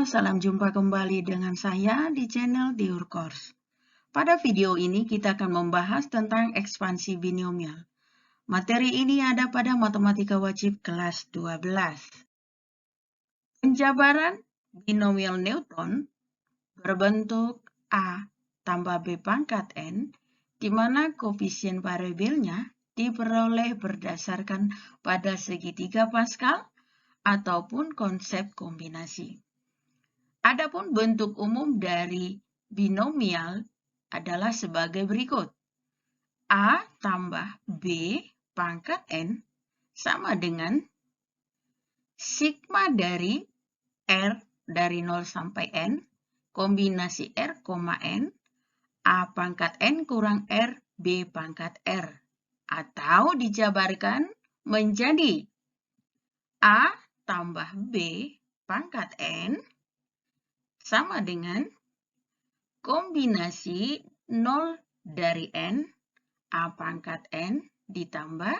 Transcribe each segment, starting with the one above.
salam jumpa kembali dengan saya di channel Diur Course. Pada video ini kita akan membahas tentang ekspansi binomial. Materi ini ada pada Matematika Wajib kelas 12. Penjabaran binomial Newton berbentuk A tambah B pangkat N, di mana koefisien variabelnya diperoleh berdasarkan pada segitiga Pascal ataupun konsep kombinasi. Adapun bentuk umum dari binomial adalah sebagai berikut. A tambah B pangkat N sama dengan sigma dari R dari 0 sampai N, kombinasi R, N, A pangkat N kurang R, B pangkat R. Atau dijabarkan menjadi A tambah B pangkat N sama dengan kombinasi 0 dari N, A pangkat N, ditambah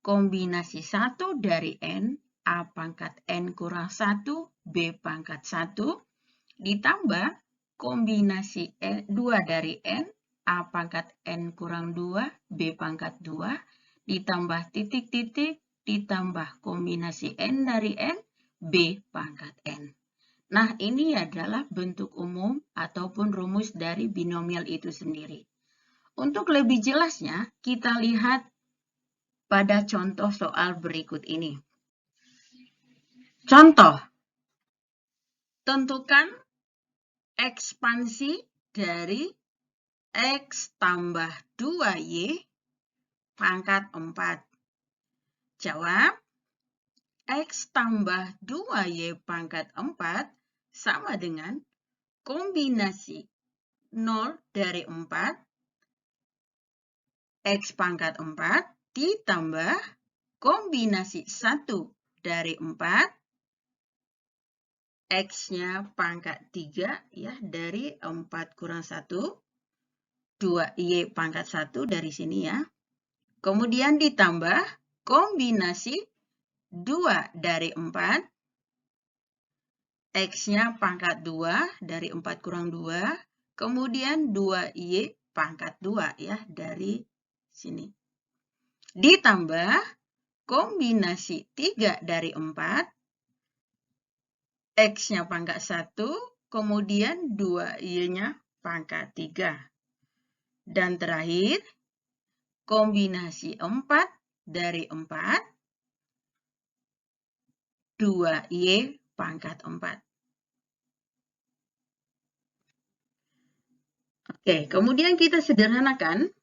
kombinasi 1 dari N, A pangkat N kurang 1, B pangkat 1, ditambah kombinasi 2 dari N, A pangkat N kurang 2, B pangkat 2, ditambah titik-titik, ditambah kombinasi N dari N, B pangkat N. Nah, ini adalah bentuk umum ataupun rumus dari binomial itu sendiri. Untuk lebih jelasnya, kita lihat pada contoh soal berikut ini. Contoh, tentukan ekspansi dari X tambah 2Y pangkat 4. Jawab, X tambah 2Y pangkat 4 sama dengan kombinasi 0 dari 4, X pangkat 4, ditambah kombinasi 1 dari 4, X-nya pangkat 3, ya, dari 4 kurang 1, 2Y pangkat 1 dari sini, ya. Kemudian ditambah kombinasi 2 dari 4, X-nya pangkat 2 dari 4 kurang 2, kemudian 2Y pangkat 2, ya, dari sini. Ditambah kombinasi 3 dari 4, X-nya pangkat 1, kemudian 2Y-nya pangkat 3. Dan terakhir, kombinasi 4 dari 4, 2Y pangkat 4. Oke, kemudian kita sederhanakan.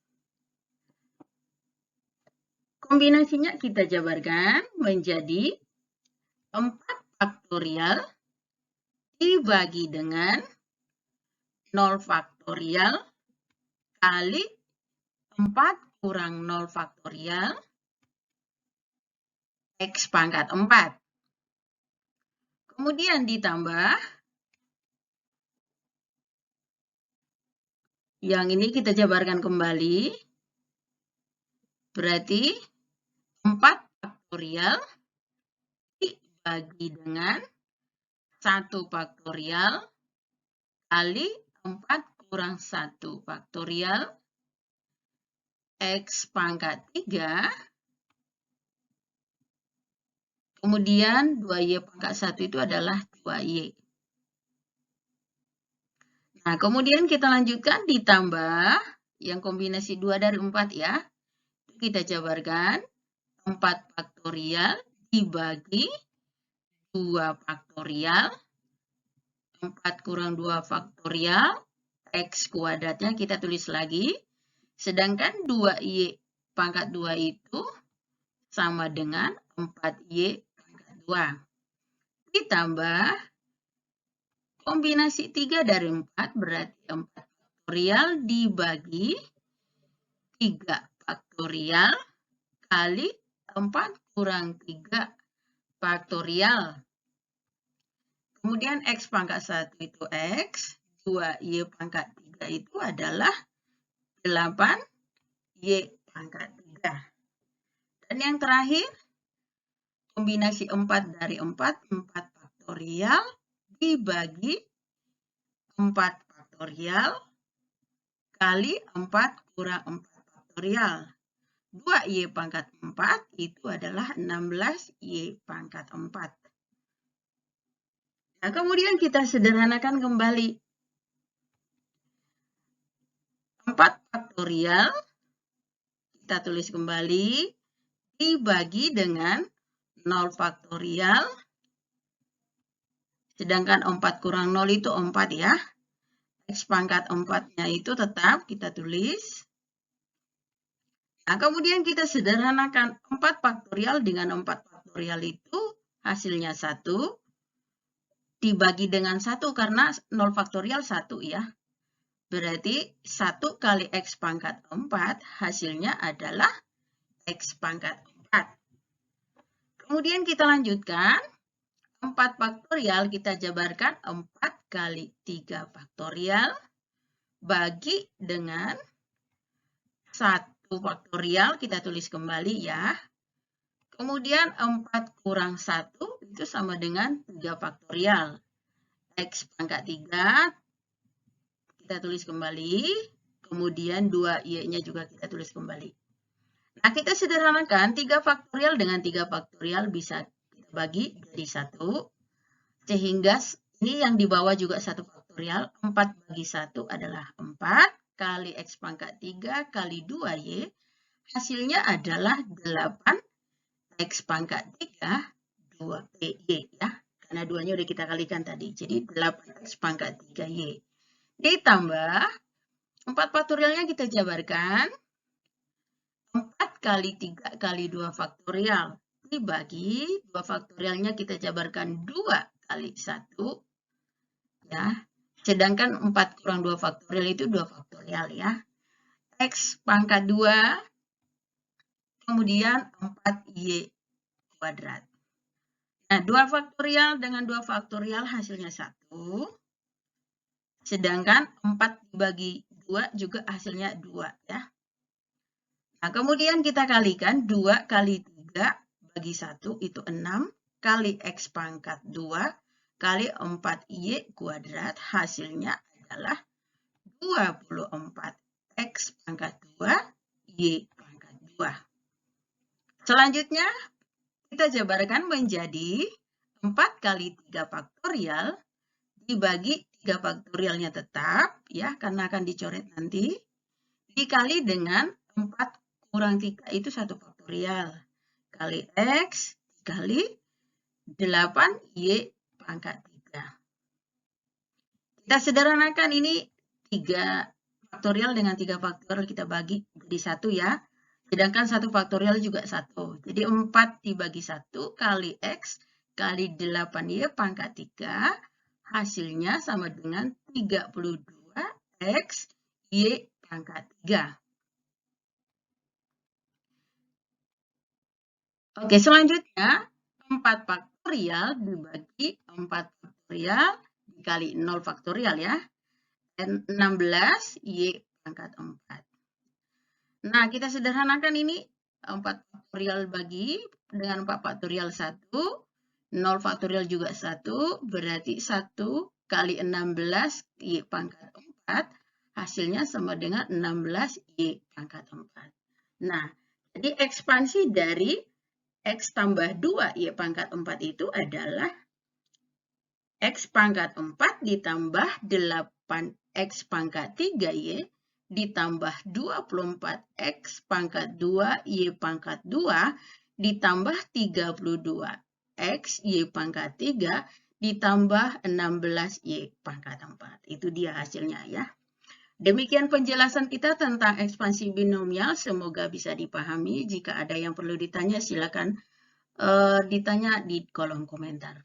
Kombinasinya kita jabarkan menjadi 4 faktorial dibagi dengan 0 faktorial kali 4 kurang 0 faktorial X pangkat 4. Kemudian ditambah, yang ini kita jabarkan kembali, berarti 4 faktorial dibagi dengan 1 faktorial kali 4 kurang 1 faktorial X pangkat 3, kemudian 2Y pangkat 1 itu adalah 2Y. Nah, kemudian kita lanjutkan ditambah yang kombinasi 2 dari 4, ya. Kita jabarkan 4 faktorial dibagi 2 faktorial, 4 kurang 2 faktorial, X kuadratnya kita tulis lagi, sedangkan 2Y pangkat 2 itu sama dengan 4Y pangkat 2. Ditambah kombinasi 3 dari 4 berarti 4 faktorial dibagi 3 faktorial kali 4 kurang 3 faktorial. Kemudian X pangkat 1 itu X, 2Y pangkat 3 itu adalah 8Y pangkat 3. Dan yang terakhir, kombinasi 4 dari 4, 4 faktorial dibagi 4 faktorial kali 4 kurang 4 faktorial. 2Y pangkat 4 itu adalah 16Y pangkat 4. Nah, kemudian kita sederhanakan kembali. 4 faktorial, kita tulis kembali, dibagi dengan 0 faktorial, sedangkan 4 kurang 0 itu 4 ya. X pangkat 4-nya itu tetap kita tulis. Nah, kemudian kita sederhanakan 4 faktorial dengan 4 faktorial itu hasilnya 1. Dibagi dengan 1 karena 0 faktorial 1 ya. Berarti 1 kali X pangkat 4 hasilnya adalah X pangkat 4. Kemudian kita lanjutkan. 4 faktorial kita jabarkan 4 kali 3 faktorial bagi dengan 1 faktorial kita tulis kembali ya. Kemudian 4 kurang 1 itu sama dengan 3 faktorial. X pangkat 3 kita tulis kembali. Kemudian 2Y-nya juga kita tulis kembali. Nah, kita sederhanakan 3 faktorial dengan 3 faktorial bisa kita bagi jadi 1. Sehingga ini yang di bawah juga 1 faktorial. 4 bagi 1 adalah 4 kali X pangkat 3 kali 2Y. Hasilnya adalah 8 X pangkat 3 2Y ya. Karena 2-nya udah kita kalikan tadi. Jadi 8X pangkat 3Y. Ditambah 4 faktorialnya kita jabarkan. 4 kali 3 kali 2 faktorial. Dibagi 2 faktorialnya kita jabarkan 2 kali 1. Ya. Sedangkan 4 kurang 2 faktorial itu 2 faktorial ya. X pangkat 2. Kemudian 4Y kuadrat. Nah, 2 faktorial dengan 2 faktorial hasilnya 1. Sedangkan 4 dibagi 2 juga hasilnya 2 ya. Nah, kemudian kita kalikan 2 kali 3 bagi 1 itu 6 kali X pangkat 2 kali 4Y kuadrat hasilnya adalah 24X pangkat 2 Y pangkat 2. Selanjutnya kita jabarkan menjadi 4 kali 3 faktorial dibagi 3 faktorialnya tetap ya karena akan dicoret nanti dikali dengan 4 kurang 3 itu 1 faktorial kali X dikali 8Y pangkat 3. Kita sederhanakan ini 3 faktorial dengan 3 faktorial kita bagi jadi 1 ya. Sedangkan 1 faktorial juga 1. Jadi 4 dibagi 1 kali X kali 8Y pangkat 3. Hasilnya sama dengan 32X Y pangkat 3. Oke, selanjutnya 4 faktorial dibagi 4 faktorial dikali 0 faktorial ya. Dan 16Y pangkat 4. Nah, kita sederhanakan ini 4 faktorial bagi dengan 4 faktorial 1. 0 faktorial juga 1. Berarti 1 kali 16Y pangkat 4. Hasilnya sama dengan 16Y pangkat 4. Nah, jadi ekspansi dari X tambah 2Y pangkat 4 itu adalah X pangkat 4 ditambah 8X pangkat 3Y ditambah 24X pangkat 2 Y pangkat 2 ditambah 32X Y pangkat 3 ditambah 16Y pangkat 4. Itu dia hasilnya ya. Demikian penjelasan kita tentang ekspansi binomial. Semoga bisa dipahami. Jika ada yang perlu ditanya, silakan ditanya di kolom komentar.